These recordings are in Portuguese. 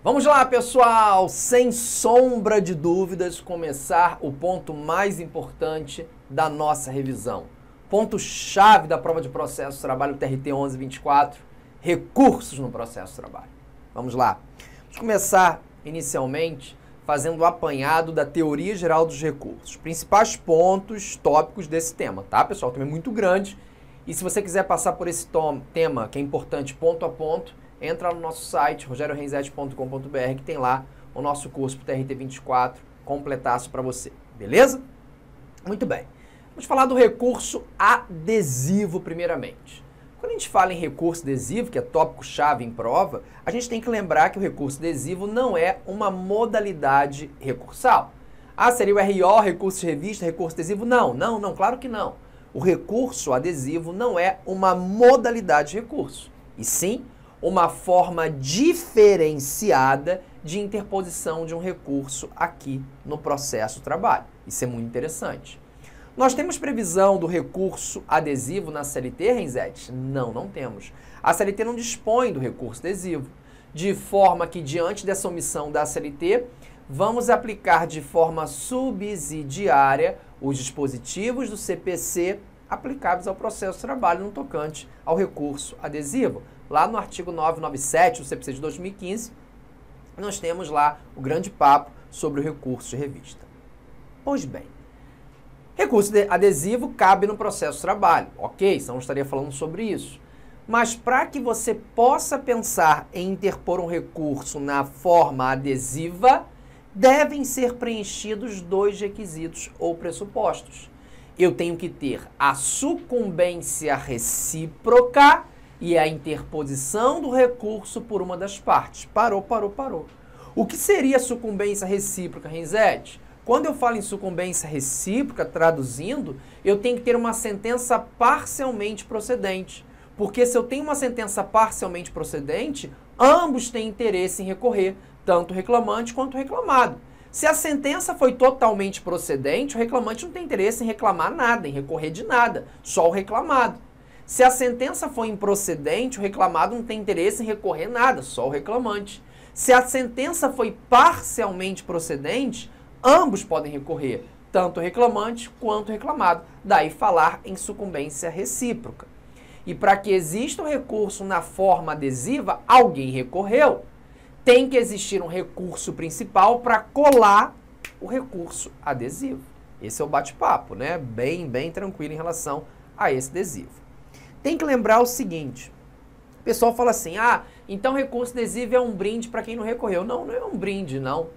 Vamos lá, pessoal! Sem sombra de dúvidas, começar o ponto mais importante da nossa revisão. Ponto-chave da prova de processo de trabalho TRT 1124, recursos no processo de trabalho. Vamos lá. Vamos começar, inicialmente, fazendo o apanhado da teoria geral dos recursos. Principais pontos, tópicos desse tema, tá, pessoal? O tema é muito grande. E se você quiser passar por esse tema, que é importante ponto a ponto, entra no nosso site, rogeriorenzetti.com.br, que tem lá o nosso curso pro TRT 24, completaço para você. Beleza? Muito bem. Vamos falar do recurso adesivo primeiramente. Quando a gente fala em recurso adesivo, que é tópico-chave em prova, a gente tem que lembrar que o recurso adesivo não é uma modalidade recursal. Ah, seria o RO, recurso de revista, recurso adesivo? Não, claro que não. O recurso adesivo não é uma modalidade de recurso, e sim uma forma diferenciada de interposição de um recurso aqui no processo de trabalho. Isso é muito interessante. Nós temos previsão do recurso adesivo na CLT, Renzetti? Não temos. A CLT não dispõe do recurso adesivo, de forma que, diante dessa omissão da CLT, vamos aplicar de forma subsidiária os dispositivos do CPC aplicáveis ao processo de trabalho no tocante ao recurso adesivo. Lá no artigo 997 do CPC de 2015, nós temos lá o grande papo sobre o recurso de revista. Pois bem, recurso adesivo cabe no processo de trabalho, ok? Então eu estaria falando sobre isso. Mas para que você possa pensar em interpor um recurso na forma adesiva, devem ser preenchidos dois requisitos ou pressupostos. Eu tenho que ter a sucumbência recíproca e a interposição do recurso por uma das partes. Parou. O que seria sucumbência recíproca, Renzetti? Quando eu falo em sucumbência recíproca, traduzindo, eu tenho que ter uma sentença parcialmente procedente. Porque se eu tenho uma sentença parcialmente procedente, ambos têm interesse em recorrer, tanto o reclamante quanto o reclamado. Se a sentença foi totalmente procedente, o reclamante não tem interesse em reclamar nada, em recorrer de nada, só o reclamado. Se a sentença foi improcedente, o reclamado não tem interesse em recorrer nada, só o reclamante. Se a sentença foi parcialmente procedente, ambos podem recorrer, tanto o reclamante quanto o reclamado. Daí falar em sucumbência recíproca. E para que exista um recurso na forma adesiva, alguém recorreu. Tem que existir um recurso principal para colar o recurso adesivo. Esse é o bate-papo, né? Bem tranquilo em relação a esse adesivo. Tem que lembrar o seguinte, o pessoal fala assim, então recurso adesivo é um brinde para quem não recorreu. Não é um brinde, não.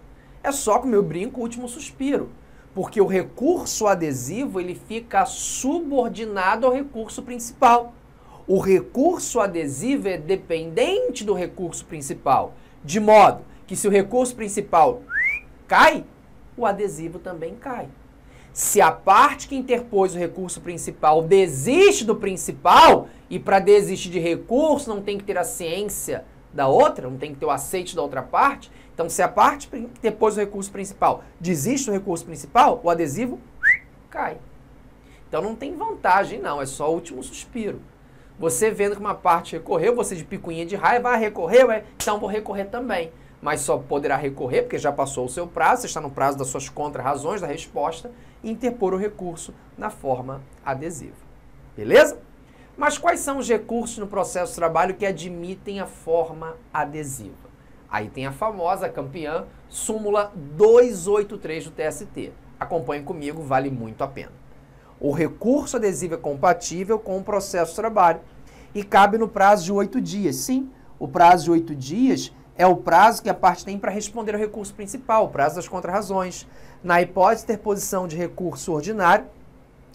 É só como eu brinco, o último suspiro. Porque o recurso adesivo, ele fica subordinado ao recurso principal. O recurso adesivo é dependente do recurso principal. De modo que se o recurso principal cai, o adesivo também cai. Se a parte que interpôs o recurso principal desiste do principal, e para desistir de recurso não tem que ter a ciência da outra, não tem que ter o aceite da outra parte, então se a parte que interpôs o recurso principal desiste do recurso principal, o adesivo cai. Então não tem vantagem não, é só o último suspiro. Você vendo que uma parte recorreu, você de picuinha de raiva, recorreu, então vou recorrer também. Mas só poderá recorrer, porque já passou o seu prazo, você está no prazo das suas contra-razões, da resposta, e interpor o recurso na forma adesiva. Beleza? Mas quais são os recursos no processo de trabalho que admitem a forma adesiva? Aí tem a famosa campeã súmula 283 do TST. Acompanhe comigo, vale muito a pena. O recurso adesivo é compatível com o processo de trabalho e cabe no prazo de 8 dias. Sim, o prazo de 8 dias é o prazo que a parte tem para responder ao recurso principal, o prazo das contrarrazões. Na hipótese de interposição de recurso ordinário,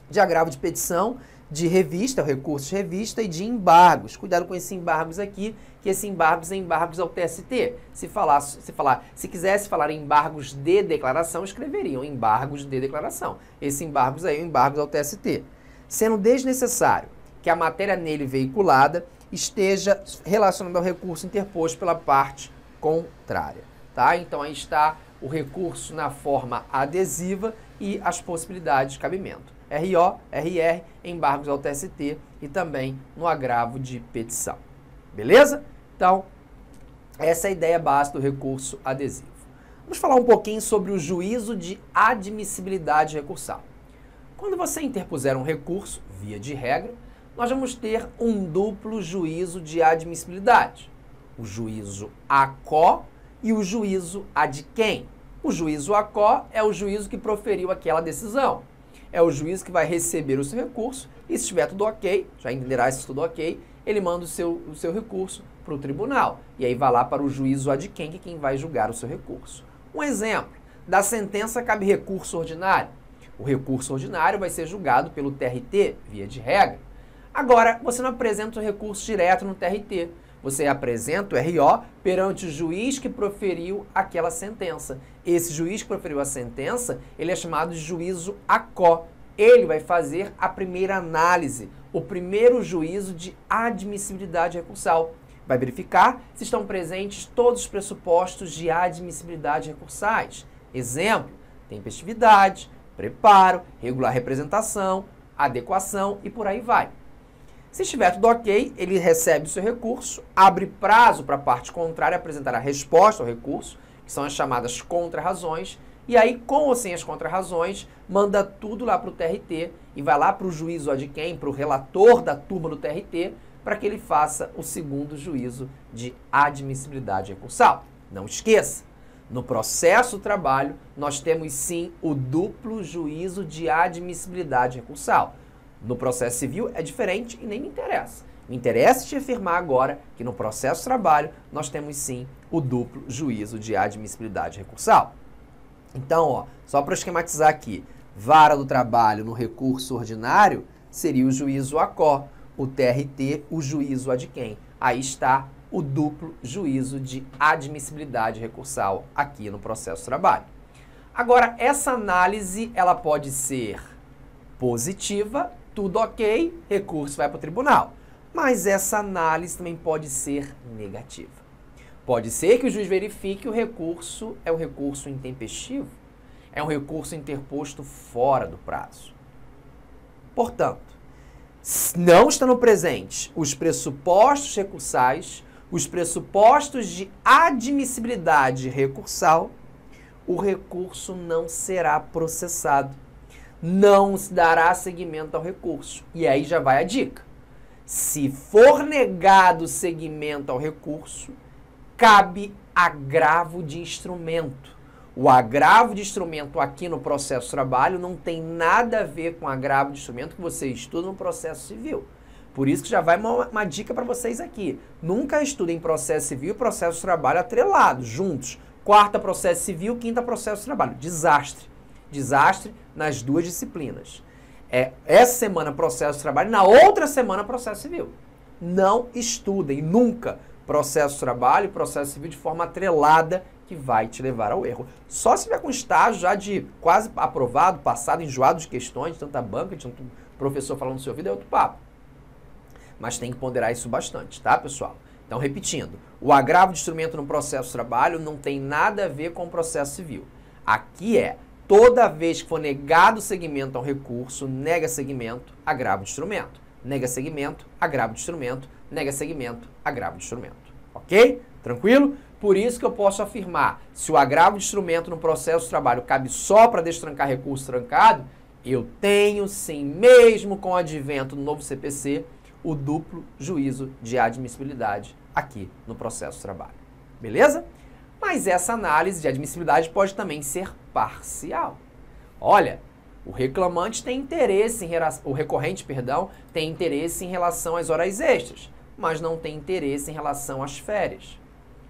de agravo de petição, de revista, o recurso de revista e de embargos. Cuidado com esses embargos aqui, que esses embargos é embargos ao TST. Se quisesse falar em embargos de declaração, escreveriam embargos de declaração. Esses embargos aí, embargos ao TST. Sendo desnecessário que a matéria nele veiculada esteja relacionada ao recurso interposto pela parte contrária. Tá? Então aí está o recurso na forma adesiva e as possibilidades de cabimento. RO, RR, embargos ao TST e também no agravo de petição. Beleza? Então, Essa é a ideia básica do recurso adesivo. Vamos falar um pouquinho sobre o juízo de admissibilidade recursal. Quando você interpuser um recurso, via de regra, nós vamos ter um duplo juízo de admissibilidade. O juízo a quo e o juízo a de quem. O juízo a quo é o juízo que proferiu aquela decisão. É o juiz que vai receber o seu recurso e se estiver tudo ok, já entenderá se tudo ok, ele manda o seu recurso para o tribunal. E aí vai lá para o juízo a de quem, que é quem vai julgar o seu recurso. Um exemplo, da sentença cabe recurso ordinário. O recurso ordinário vai ser julgado pelo TRT, via de regra. Agora, você não apresenta o recurso direto no TRT. Você apresenta o RO perante o juiz que proferiu aquela sentença. Esse juiz que proferiu a sentença, ele é chamado de juízo a quo. Ele vai fazer a primeira análise, o primeiro juízo de admissibilidade recursal. Vai verificar se estão presentes todos os pressupostos de admissibilidade recursais. Exemplo, tempestividade, preparo, regular representação, adequação e por aí vai. Se estiver tudo ok, ele recebe o seu recurso, abre prazo para a parte contrária apresentar a resposta ao recurso, que são as chamadas contrarrazões, e aí, com ou sem as contrarrazões, manda tudo lá para o TRT e vai lá para o juízo de quem? Para o relator da turma do TRT, para que ele faça o segundo juízo de admissibilidade recursal. Não esqueça, no processo do trabalho, nós temos sim o duplo juízo de admissibilidade recursal. No processo civil é diferente e nem me interessa. Me interessa te afirmar agora que no processo de trabalho nós temos sim o duplo juízo de admissibilidade recursal. Então, ó, só para esquematizar aqui, vara do trabalho no recurso ordinário seria o juízo a quo, o TRT, o juízo a de quem. Aí está o duplo juízo de admissibilidade recursal aqui no processo de trabalho. Agora, essa análise ela pode ser positiva, tudo ok, recurso vai para o tribunal. Mas essa análise também pode ser negativa. Pode ser que o juiz verifique que o recurso é um recurso intempestivo, é um recurso interposto fora do prazo. Portanto, não estando presentes os pressupostos recursais, os pressupostos de admissibilidade recursal, o recurso não será processado. Não se dará seguimento ao recurso. E aí já vai a dica. Se for negado seguimento ao recurso, cabe agravo de instrumento. O agravo de instrumento aqui no processo de trabalho não tem nada a ver com agravo de instrumento que você estuda no processo civil. Por isso que já vai uma dica para vocês aqui. Nunca estudem processo civil e processo de trabalho atrelados, juntos. Quarta processo civil, quinta processo de trabalho. Desastre. Desastre nas duas disciplinas. Essa semana processo de trabalho, na outra semana processo civil. Não estudem nunca processo de trabalho e processo civil de forma atrelada, que vai te levar ao erro. Só se tiver com estágio já de quase aprovado, passado, enjoado de questões, de tanta banca, de tanto professor falando no seu ouvido, é outro papo. Mas tem que ponderar isso bastante, tá, pessoal? Então, repetindo, o agravo de instrumento no processo de trabalho não tem nada a ver com o processo civil. Aqui toda vez que for negado seguimento ao recurso, nega seguimento, agravo de instrumento. Nega seguimento, agravo de instrumento. Nega seguimento, agravo de instrumento. Ok? Tranquilo? Por isso que eu posso afirmar, se o agravo de instrumento no processo de trabalho cabe só para destrancar recurso trancado, eu tenho sim, mesmo com o advento do novo CPC, o duplo juízo de admissibilidade aqui no processo de trabalho. Beleza? Mas essa análise de admissibilidade pode também ser parcial. Olha, o reclamante tem interesse o recorrente, tem interesse em relação às horas extras, mas não tem interesse em relação às férias.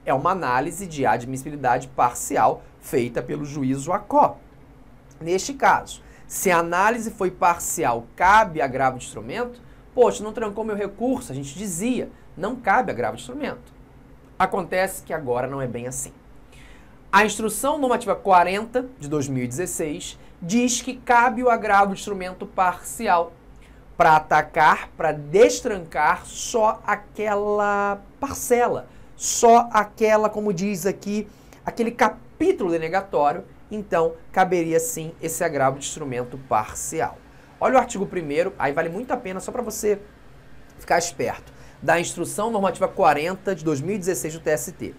É uma análise de admissibilidade parcial feita pelo juízo a quo. Neste caso, se a análise foi parcial, cabe agravo de instrumento? Poxa, não trancou meu recurso, a gente dizia, não cabe agravo de instrumento. Acontece que agora não é bem assim. A Instrução Normativa 40, de 2016, diz que cabe o agravo de instrumento parcial para atacar, para destrancar só aquela parcela, só aquela, como diz aqui, aquele capítulo denegatório, então caberia sim esse agravo de instrumento parcial. Olha o artigo 1º, aí vale muito a pena só para você ficar esperto, da Instrução Normativa 40 de 2016 do TST.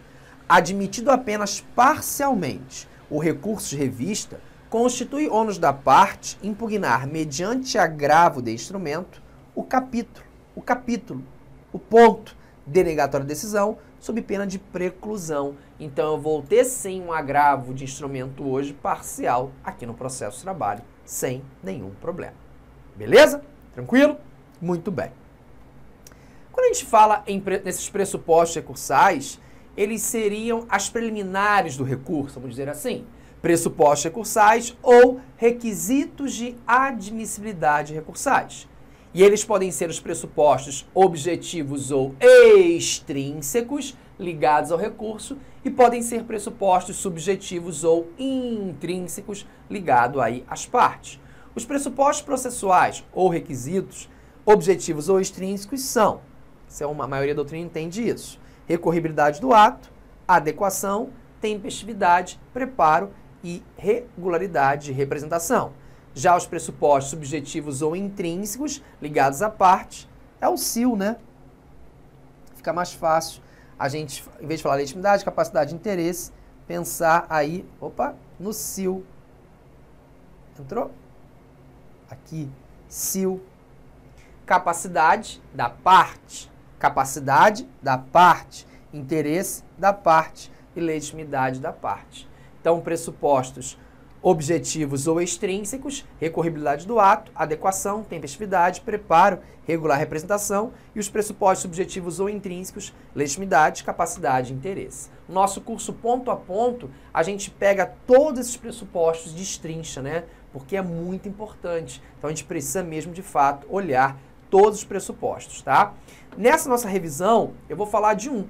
admitido apenas parcialmente o recurso de revista, constitui ônus da parte impugnar, mediante agravo de instrumento, o ponto denegatório de decisão, sob pena de preclusão. Então, eu vou ter sim um agravo de instrumento hoje parcial aqui no processo de trabalho, sem nenhum problema. Beleza? Tranquilo? Muito bem. Quando a gente fala nesses pressupostos recursais, eles seriam as preliminares do recurso, vamos dizer assim. Pressupostos recursais ou requisitos de admissibilidade recursais. E eles podem ser os pressupostos objetivos ou extrínsecos ligados ao recurso e podem ser pressupostos subjetivos ou intrínsecos ligados aí às partes. Os pressupostos processuais ou requisitos objetivos ou extrínsecos são, a maioria da doutrina entende isso, recorribilidade do ato, adequação, tempestividade, preparo e regularidade de representação. Já os pressupostos subjetivos ou intrínsecos ligados à parte é o SIL, né? Fica mais fácil a gente, em vez de falar legitimidade, capacidade de interesse, pensar aí, no SIL. Entrou? Aqui, SIL. Capacidade da parte, interesse da parte e legitimidade da parte. Então, pressupostos objetivos ou extrínsecos, recorribilidade do ato, adequação, tempestividade, preparo, regular representação e os pressupostos subjetivos ou intrínsecos, legitimidade, capacidade e interesse. Nosso curso ponto a ponto, a gente pega todos esses pressupostos, destrincha, né? Porque é muito importante. Então, a gente precisa mesmo, de fato, olhar todos os pressupostos, tá? Nessa nossa revisão, eu vou falar de um,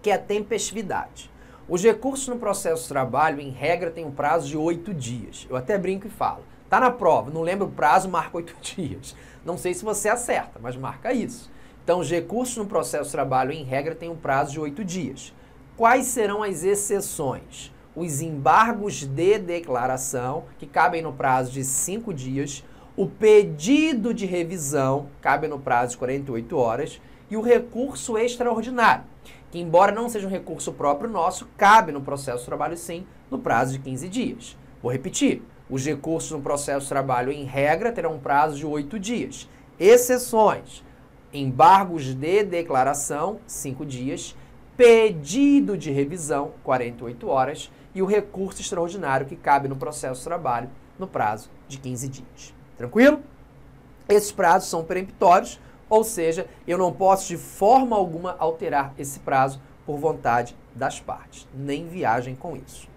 que é a tempestividade. Os recursos no processo de trabalho, em regra, têm um prazo de 8 dias. Eu até brinco e falo. Tá na prova, não lembra o prazo, marca 8 dias. Não sei se você acerta, mas marca isso. Então, os recursos no processo de trabalho, em regra, têm um prazo de 8 dias. Quais serão as exceções? Os embargos de declaração, que cabem no prazo de 5 dias, o pedido de revisão, cabe no prazo de 48 horas, e o recurso extraordinário, que embora não seja um recurso próprio nosso, cabe no processo de trabalho sim, no prazo de 15 dias. Vou repetir, os recursos no processo de trabalho em regra terão um prazo de 8 dias. Exceções, embargos de declaração, 5 dias, pedido de revisão, 48 horas, e o recurso extraordinário que cabe no processo de trabalho no prazo de 15 dias. Tranquilo? Esses prazos são peremptórios, ou seja, eu não posso de forma alguma alterar esse prazo por vontade das partes. Nem viajem com isso.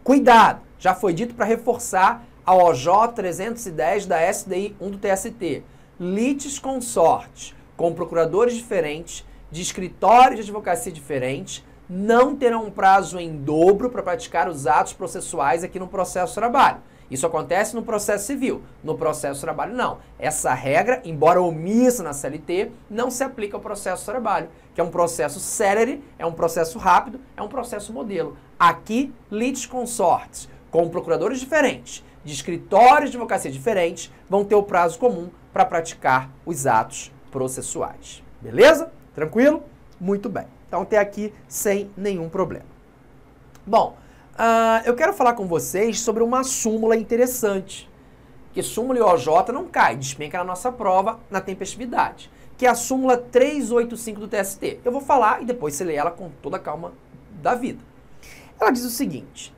Cuidado! Já foi dito para reforçar a OJ 310 da SDI 1 do TST. Litisconsortes com procuradores diferentes, de escritórios de advocacia diferentes, não terão um prazo em dobro para praticar os atos processuais aqui no processo de trabalho. Isso acontece no processo civil. No processo de trabalho, não. Essa regra, embora omissa na CLT, não se aplica ao processo de trabalho, que é um processo célere, é um processo rápido, é um processo modelo. Aqui, litisconsortes com procuradores diferentes, de escritórios de advocacia diferentes, vão ter o prazo comum para praticar os atos processuais. Beleza? Tranquilo? Muito bem. Então, até aqui sem nenhum problema. Bom, eu quero falar com vocês sobre uma súmula interessante, que súmula e OJ não cai, despenca na nossa prova na tempestividade, que é a súmula 385 do TST. Eu vou falar e depois você lê ela com toda a calma da vida. Ela diz o seguinte,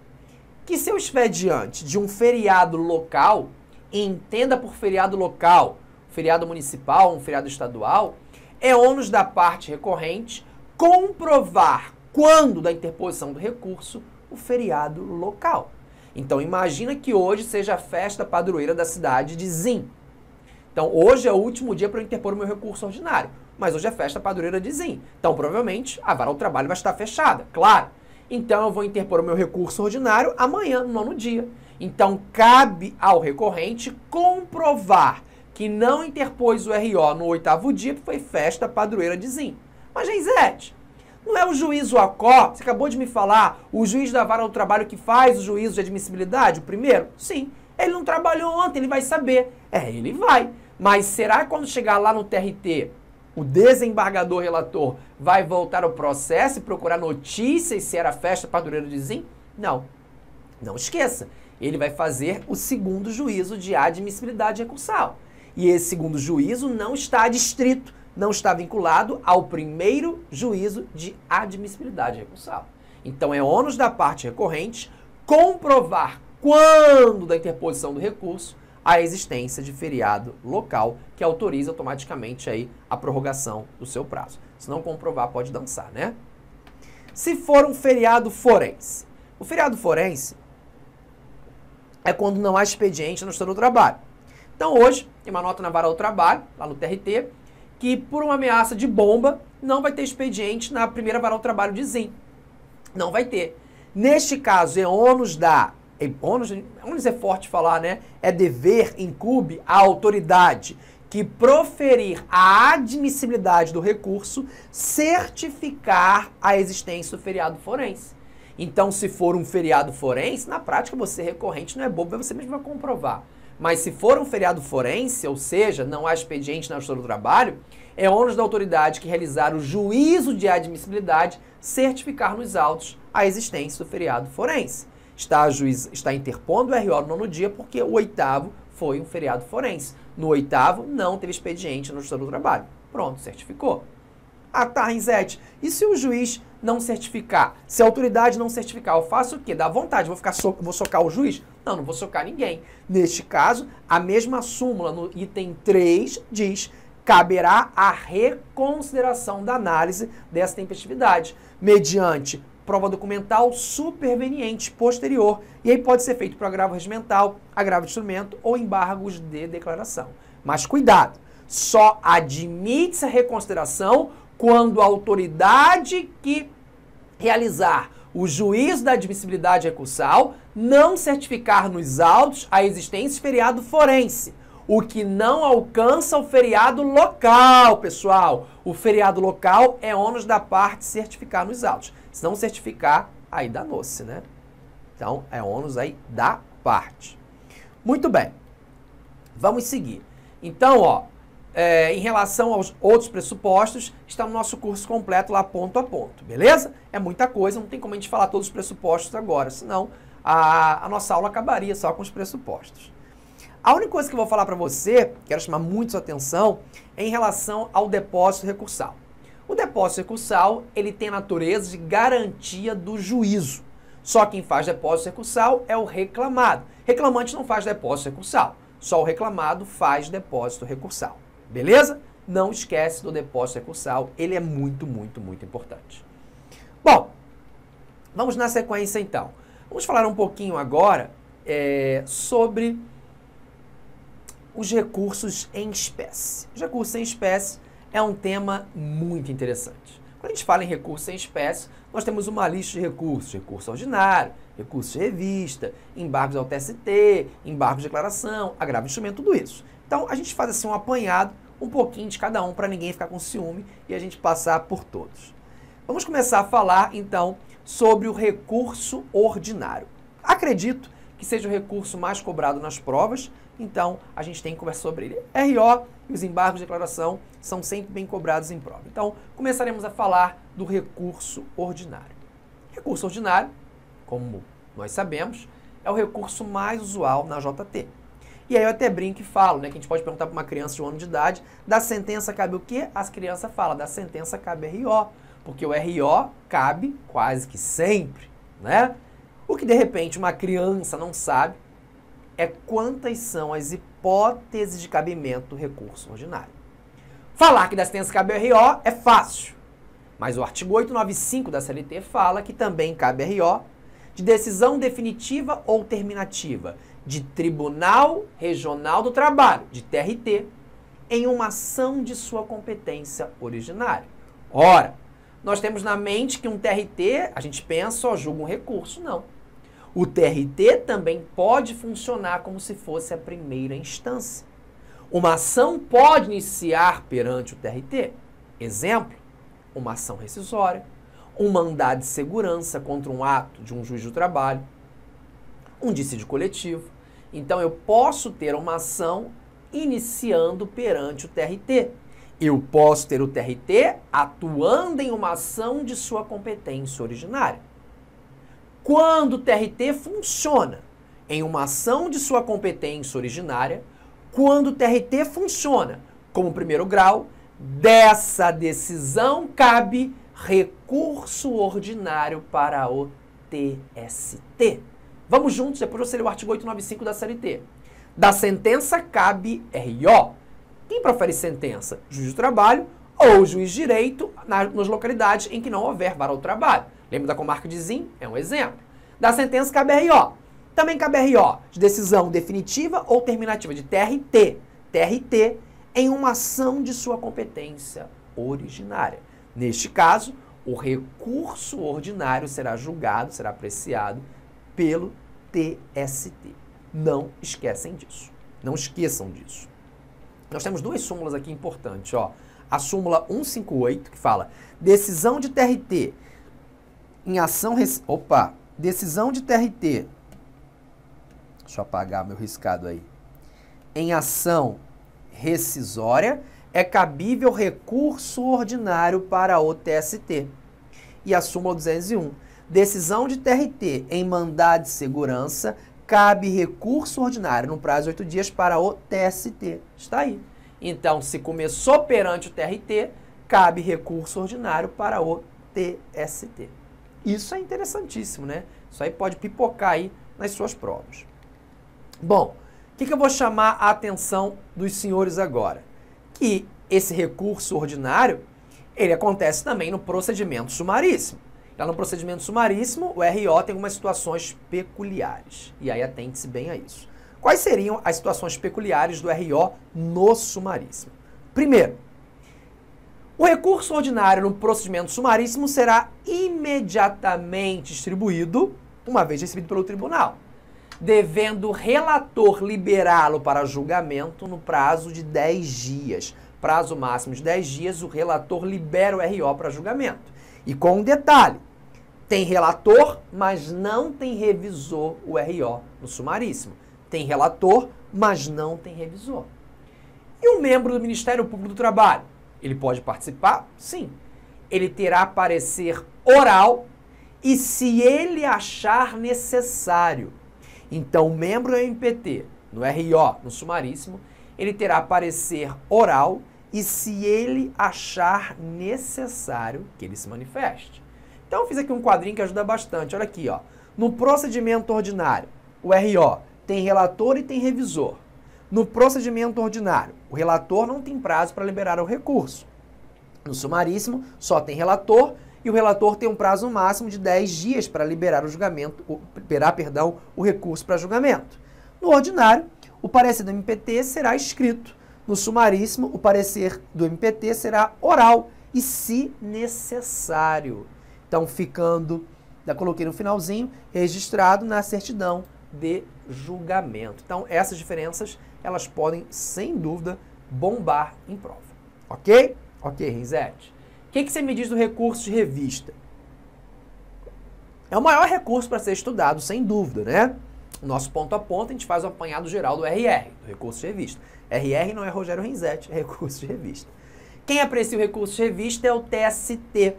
que se eu estiver diante de um feriado local, entenda por feriado local, feriado municipal, um feriado estadual, é ônus da parte recorrente comprovar quando da interposição do recurso o feriado local. Então, imagina que hoje seja a festa padroeira da cidade de Zim. Então, hoje é o último dia para eu interpor o meu recurso ordinário, mas hoje é festa padroeira de Zim. Então, provavelmente, a vara do trabalho vai estar fechada, claro. Então, eu vou interpor o meu recurso ordinário amanhã, no 9º dia. Então, cabe ao recorrente comprovar que não interpôs o RO no 8º dia, porque foi festa padroeira de Zim. Mas, Geisete, não é o juiz OACO, você acabou de me falar, o juiz da vara do trabalho que faz o juízo de admissibilidade, o primeiro? Sim. Ele não trabalhou ontem, ele vai saber. Ele vai. Mas será que quando chegar lá no TRT, o desembargador relator vai voltar ao processo e procurar notícias se era festa padroeira de Zim? Não. Não esqueça. Ele vai fazer o segundo juízo de admissibilidade recursal. E esse segundo juízo não está adstrito, não está vinculado ao primeiro juízo de admissibilidade recursal. Então, é ônus da parte recorrente comprovar, quando da interposição do recurso, a existência de feriado local que autoriza automaticamente aí a prorrogação do seu prazo. Se não comprovar, pode dançar, né? Se for um feriado forense. O feriado forense é quando não há expediente na Justiça do Trabalho. Então, hoje, tem uma nota na Vara do Trabalho, lá no TRT, que por uma ameaça de bomba, não vai ter expediente na primeira Vara do Trabalho de Zim. Não vai ter. Neste caso, é ônus é forte falar, né? É dever, incumbe à autoridade que proferir a admissibilidade do recurso, certificar a existência do feriado forense. Então, se for um feriado forense, na prática você recorrente não é bobo, você mesmo vai comprovar. Mas se for um feriado forense, ou seja, não há expediente na Justiça do Trabalho, é ônus da autoridade que realizar o juízo de admissibilidade certificar nos autos a existência do feriado forense. Está interpondo o RO no nono dia porque o 8º foi um feriado forense. No 8º não teve expediente na Justiça do Trabalho. Pronto, certificou. Ah, tá, Rinzete. E se o juiz não certificar? Se a autoridade não certificar, eu faço o quê? Dá vontade, vou socar o juiz? Não, não vou socar ninguém. Neste caso, a mesma súmula no item 3 diz: caberá a reconsideração da análise dessa tempestividade, mediante prova documental superveniente posterior. E aí pode ser feito por agravo regimental, agravo de instrumento ou embargos de declaração. Mas cuidado, só admite-se a reconsideração quando a autoridade que realizar o juízo da admissibilidade recursal não certificar nos autos a existência de feriado forense, o que não alcança o feriado local, pessoal. O feriado local é ônus da parte certificar nos autos. Se não certificar, aí danou-se, né? Então, é ônus aí da parte. Muito bem. Vamos seguir. Então, ó, em relação aos outros pressupostos, está no nosso curso completo lá ponto a ponto, beleza? É muita coisa, não tem como a gente falar todos os pressupostos agora, senão a nossa aula acabaria só com os pressupostos. A única coisa que eu vou falar para você, quero chamar muito sua atenção, é em relação ao depósito recursal. O depósito recursal, ele tem a natureza de garantia do juízo. Só quem faz depósito recursal é o reclamado. Reclamante não faz depósito recursal. Só o reclamado faz depósito recursal. Beleza? Não esquece do depósito recursal. Ele é muito, muito, muito importante. Bom, vamos na sequência então. Vamos falar um pouquinho agora sobre os recursos em espécie. Os recursos em espécie é um tema muito interessante. Quando a gente fala em recursos em espécie, nós temos uma lista de recursos: recurso ordinário, recurso de revista, embargos ao TST, embargos de declaração, agravo de instrumento, tudo isso. Então, a gente faz assim um apanhado, um pouquinho de cada um, para ninguém ficar com ciúme e a gente passar por todos. Vamos começar a falar, então, sobre o recurso ordinário. Acredito que seja o recurso mais cobrado nas provas, então a gente tem que conversar sobre ele. RO e os embargos de declaração são sempre bem cobrados em prova. Então, começaremos a falar do recurso ordinário. Recurso ordinário, como nós sabemos, é o recurso mais usual na JT. E aí eu até brinco e falo, né, que a gente pode perguntar para uma criança de 1 ano de idade, da sentença cabe o quê? As crianças falam, da sentença cabe RO, porque o RO cabe quase que sempre, né? O que de repente uma criança não sabe é quantas são as hipóteses de cabimento do recurso ordinário. Falar que da sentença cabe RO é fácil, mas o artigo 895 da CLT fala que também cabe RO de decisão definitiva ou terminativa de Tribunal Regional do Trabalho, de TRT, em uma ação de sua competência originária. Ora, nós temos na mente que um TRT, a gente pensa, só julga um recurso, não. O TRT também pode funcionar como se fosse a primeira instância. Uma ação pode iniciar perante o TRT. Exemplo, uma ação rescisória, um mandado de segurança contra um ato de um juiz do trabalho, um dissídio coletivo. Então, eu posso ter uma ação iniciando perante o TRT. Eu posso ter o TRT atuando em uma ação de sua competência originária. Quando o TRT funciona em uma ação de sua competência originária, quando o TRT funciona como primeiro grau, dessa decisão cabe recurso ordinário para o TST. Vamos juntos, depois você lê o artigo 895 da CLT. Da sentença cabe RO. Quem profere sentença? Juiz do trabalho ou juiz de direito nas localidades em que não houver vara ao trabalho. Lembra da comarca de Zim? É um exemplo. Da sentença cabe RO. Também cabe RO de decisão definitiva ou terminativa de TRT. TRT em uma ação de sua competência originária. Neste caso, o recurso ordinário será julgado, será apreciado pelo TST. Não esqueçam disso. Não esqueçam disso. Nós temos duas súmulas aqui importantes. Ó. A súmula 158, que fala decisão de TRT em ação... Decisão de TRT... Deixa eu apagar meu riscado aí. Em ação rescisória, é cabível recurso ordinário para o TST. E a súmula 201. Decisão de TRT em mandado de segurança, cabe recurso ordinário no prazo de 8 dias para o TST. Está aí. Então, se começou perante o TRT, cabe recurso ordinário para o TST. Isso é interessantíssimo, né? Isso aí pode pipocar aí nas suas provas. Bom, o que eu vou chamar a atenção dos senhores agora? Que esse recurso ordinário, ele acontece também no procedimento sumaríssimo. Lá no procedimento sumaríssimo, o RO tem algumas situações peculiares. E aí atente-se bem a isso. Quais seriam as situações peculiares do RO no sumaríssimo? Primeiro, o recurso ordinário no procedimento sumaríssimo será imediatamente distribuído, uma vez recebido pelo tribunal, devendo o relator liberá-lo para julgamento no prazo de 10 dias. Prazo máximo de 10 dias, o relator libera o RO para julgamento. E com um detalhe, tem relator, mas não tem revisor o RO no sumaríssimo. Tem relator, mas não tem revisor. E um membro do Ministério Público do Trabalho, ele pode participar? Sim. Ele terá parecer oral e se ele achar necessário. Então, o membro do MPT, no RO, no sumaríssimo, ele terá parecer oral e se ele achar necessário que ele se manifeste. Então, eu fiz aqui um quadrinho que ajuda bastante. Olha aqui, ó. No procedimento ordinário, o RO tem relator e tem revisor. No procedimento ordinário, o relator não tem prazo para liberar o recurso. No sumaríssimo, só tem relator e o relator tem um prazo máximo de 10 dias para liberar o recurso para julgamento. No ordinário, o parecer do MPT será escrito. No sumaríssimo, o parecer do MPT será oral e se necessário. Então, já coloquei no finalzinho, registrado na certidão de julgamento. Então, essas diferenças, elas podem, sem dúvida, bombar em prova. Ok? Ok, Renzetti. O que você me diz do recurso de revista? É o maior recurso para ser estudado, sem dúvida, né? O nosso ponto a ponto, a gente faz o apanhado geral do RR, do recurso de revista. RR não é Rogério Renzetti, é recurso de revista. Quem aprecia o recurso de revista é o TST.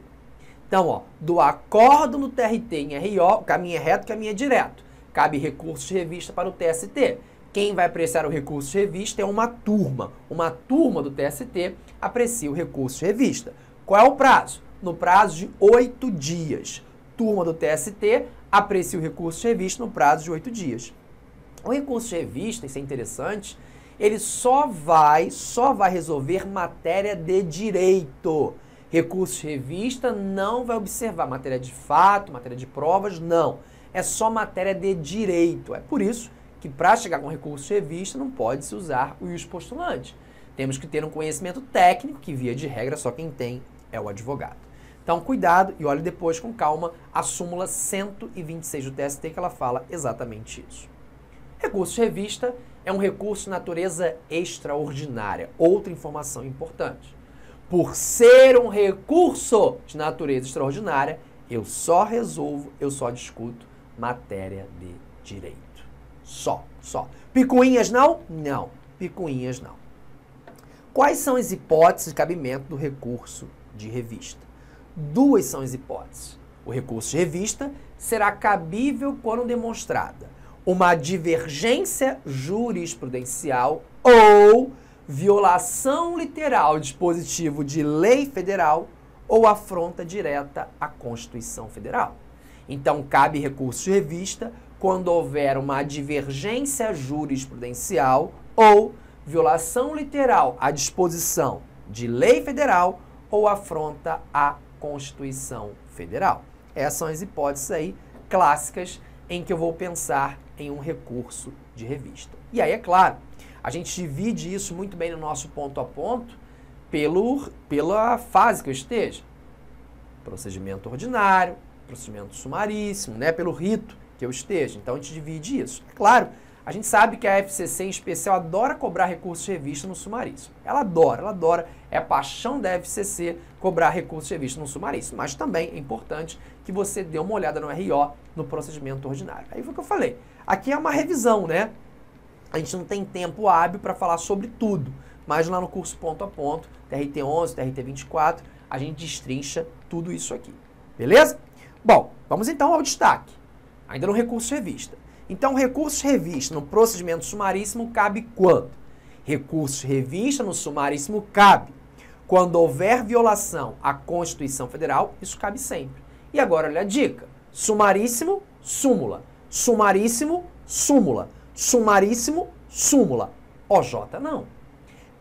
Então, ó, do acórdão do TRT em RO, o caminho é reto, o caminho é direto. Cabe recurso de revista para o TST. Quem vai apreciar o recurso de revista é uma turma. Uma turma do TST aprecia o recurso de revista. Qual é o prazo? No prazo de 8 dias. Turma do TST aprecia o recurso de revista no prazo de 8 dias. O recurso de revista, isso é interessante, ele só vai resolver matéria de direito. Recurso de revista não vai observar matéria de fato, matéria de provas, não. É só matéria de direito. É por isso que para chegar com recurso de revista não pode-se usar o ius postulante. Temos que ter um conhecimento técnico, que via de regra só quem tem é o advogado. Então, cuidado e olhe depois com calma a súmula 126 do TST, que ela fala exatamente isso. Recurso de revista é um recurso de natureza extraordinária. Outra informação importante. Por ser um recurso de natureza extraordinária, eu só discuto matéria de direito. Só. Picuinhas não? Não. Picuinhas não. Quais são as hipóteses de cabimento do recurso de revista? Duas são as hipóteses. O recurso de revista será cabível quando demonstrada uma divergência jurisprudencial ou violação literal de dispositivo de lei federal ou afronta direta à Constituição Federal. Então, cabe recurso de revista quando houver uma divergência jurisprudencial ou violação literal à disposição de lei federal ou afronta à Constituição Federal. Essas são as hipóteses aí clássicas em que eu vou pensar em um recurso de revista. E aí, é claro, a gente divide isso muito bem no nosso ponto a ponto pela fase que eu esteja. Procedimento ordinário, procedimento sumaríssimo, né? Pelo rito que eu esteja. Então, a gente divide isso. É claro, a gente sabe que a FCC, em especial, adora cobrar recurso de revista no sumaríssimo. Ela adora. É a paixão da FCC cobrar recurso de revista no sumaríssimo. Mas também é importante que você dê uma olhada no RO, no procedimento ordinário. Aí foi o que eu falei. Aqui é uma revisão, né? A gente não tem tempo hábil para falar sobre tudo. Mas lá no curso ponto a ponto, TRT 11, TRT 24, a gente destrincha tudo isso aqui. Beleza? Bom, vamos então ao destaque. Ainda no recurso de revista. Então, recurso de revista no procedimento sumaríssimo cabe quando? Recurso de revista no sumaríssimo cabe quando houver violação à Constituição Federal, isso cabe sempre. E agora, olha a dica. Sumaríssimo, súmula. Sumaríssimo, súmula. Sumaríssimo, súmula. OJ não.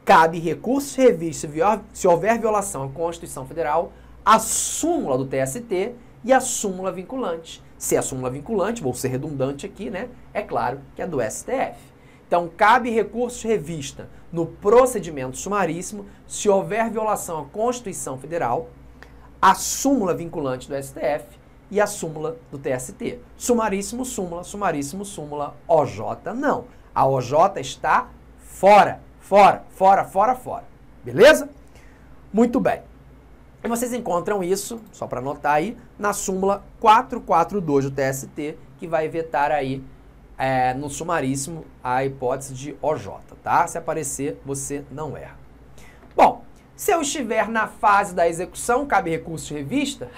Cabe recurso de revista se houver violação à Constituição Federal, a súmula do TST e a súmula vinculante. Se é a súmula vinculante, vou ser redundante aqui, né? É claro que é do STF. Então, cabe recurso de revista no procedimento sumaríssimo se houver violação à Constituição Federal, a súmula vinculante do STF e a súmula do TST. Sumaríssimo, súmula, OJ não. A OJ está fora. Beleza? Muito bem. E vocês encontram isso, só para anotar aí, na súmula 442 do TST, que vai vetar aí no sumaríssimo a hipótese de OJ, tá? Se aparecer, você não erra. Bom, se eu estiver na fase da execução, cabe recurso de revista?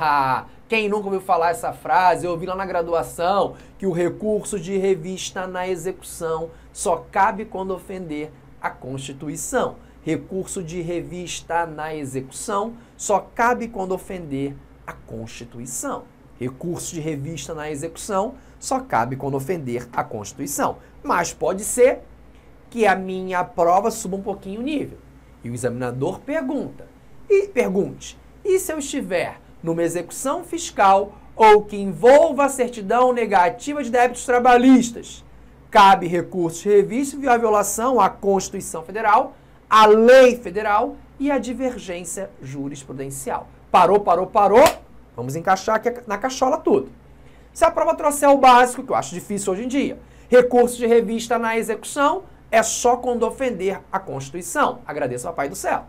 Quem nunca ouviu falar essa frase? Eu ouvi lá na graduação que o recurso de revista na execução só cabe quando ofender a Constituição. Recurso de revista na execução só cabe quando ofender a Constituição. Recurso de revista na execução só cabe quando ofender a Constituição. Mas pode ser que a minha prova suba um pouquinho o nível. E o examinador pergunte, e se eu estiver numa execução fiscal ou que envolva a certidão negativa de débitos trabalhistas? Cabe recurso de revista e a violação à Constituição Federal, a lei federal e a divergência jurisprudencial. Parou. Vamos encaixar aqui na cachola tudo. Se a prova trouxer o básico, que eu acho difícil hoje em dia, recurso de revista na execução é só quando ofender a Constituição. Agradeço ao Papai do Céu.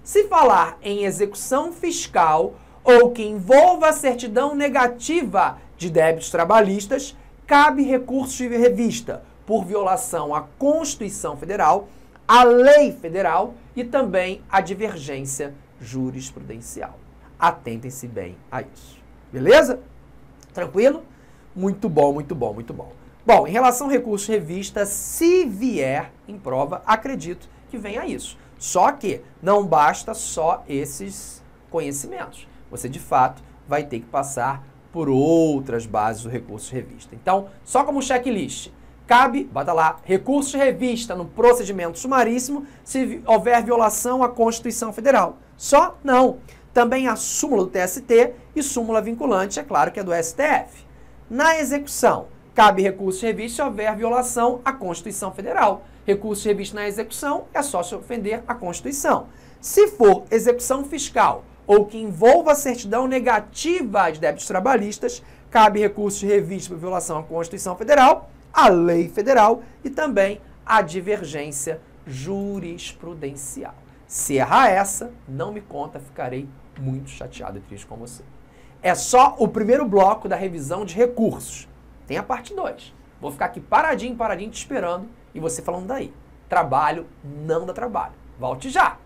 Se falar em execução fiscal ou que envolva a certidão negativa de débitos trabalhistas, cabe recurso de revista por violação à Constituição Federal, a lei federal e também a divergência jurisprudencial. Atentem-se bem a isso. Beleza? Tranquilo? Muito bom. Bom, em relação ao recurso de revista, se vier em prova, acredito que venha isso. Só que não basta só esses conhecimentos. Você, de fato, vai ter que passar por outras bases do recurso de revista. Então, só como checklist, cabe, bota lá, recurso de revista no procedimento sumaríssimo se houver violação à Constituição Federal. Só? Não. Também a súmula do TST e súmula vinculante, é claro que é do STF. Na execução, cabe recurso de revista se houver violação à Constituição Federal. Recurso de revista na execução é só se ofender a Constituição. Se for execução fiscal ou que envolva a certidão negativa de débitos trabalhistas, cabe recurso de revista por violação à Constituição Federal, a lei federal e também a divergência jurisprudencial. Se errar essa, não me conta, ficarei muito chateado e triste com você. É só o primeiro bloco da revisão de recursos. Tem a parte 2. Vou ficar aqui paradinho te esperando e você falando daí. Trabalho não dá trabalho. Volte já!